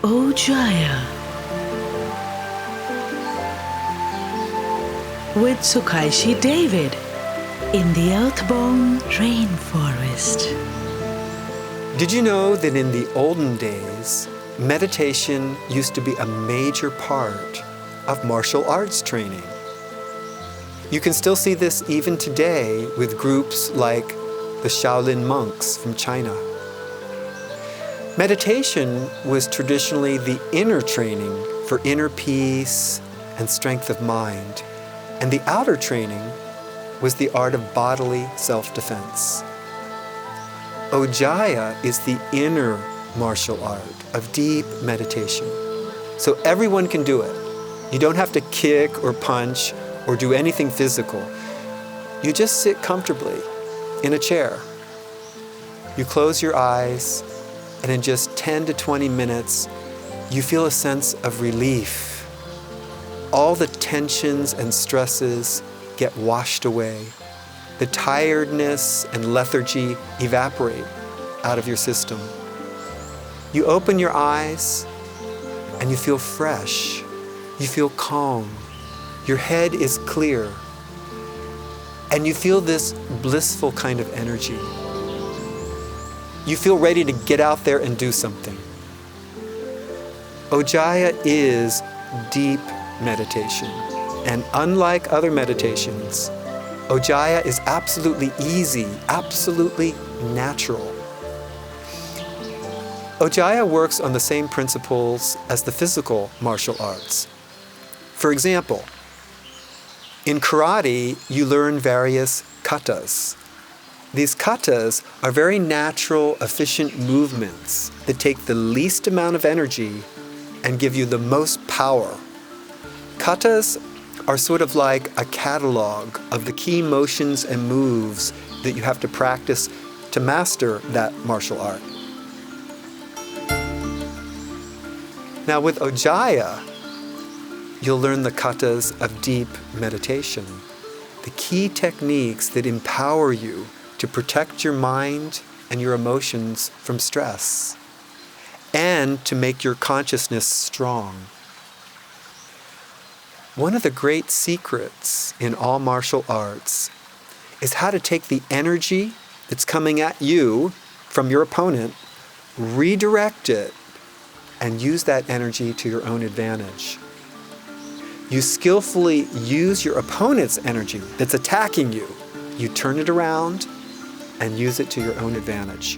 OJAYA with Sukaishi David in the Earthborn Rainforest. Did you know that in the olden days, meditation used to be a major part of martial arts training? You can still see this even today with groups like the Shaolin monks from China. Meditation was traditionally the inner training for inner peace and strength of mind, and the outer training was the art of bodily self-defense. OJAYA is the inner martial art of deep meditation. So everyone can do it. You don't have to kick or punch or do anything physical. You just sit comfortably in a chair. You close your eyes, and in just 10 to 20 minutes, you feel a sense of relief. All the tensions and stresses get washed away. The tiredness and lethargy evaporate out of your system. You open your eyes and you feel fresh. You feel calm. Your head is clear. And you feel this blissful kind of energy. You feel ready to get out there and do something. OJAYA is deep meditation. And unlike other meditations, OJAYA is absolutely easy, absolutely natural. OJAYA works on the same principles as the physical martial arts. For example, in karate, you learn various katas. These katas are very natural, efficient movements that take the least amount of energy and give you the most power. Katas are sort of like a catalog of the key motions and moves that you have to practice to master that martial art. Now with OJAYA, you'll learn the katas of deep meditation, the key techniques that empower you to protect your mind and your emotions from stress, and to make your consciousness strong. One of the great secrets in all martial arts is how to take the energy that's coming at you from your opponent, redirect it, and use that energy to your own advantage. You skillfully use your opponent's energy that's attacking you. You turn it around and use it to your own advantage.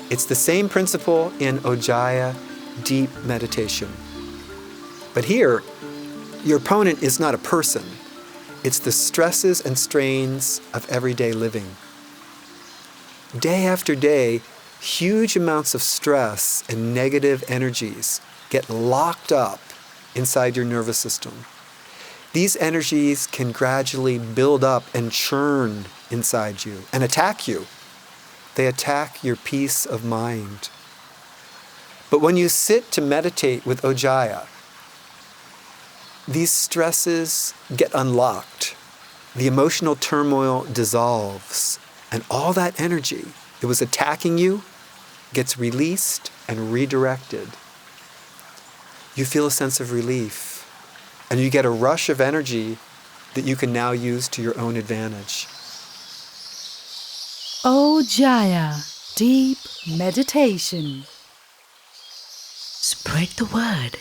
It's the same principle in OJAYA Deep Meditation. But here, your opponent is not a person. It's the stresses and strains of everyday living. Day after day, huge amounts of stress and negative energies get locked up inside your nervous system. These energies can gradually build up and churn inside you and attack you. They attack your peace of mind. But when you sit to meditate with OJAYA, these stresses get unlocked. The emotional turmoil dissolves, and all that energy that was attacking you gets released and redirected. You feel a sense of relief, and you get a rush of energy that you can now use to your own advantage. OJAYA Deep Meditation. Spread the word.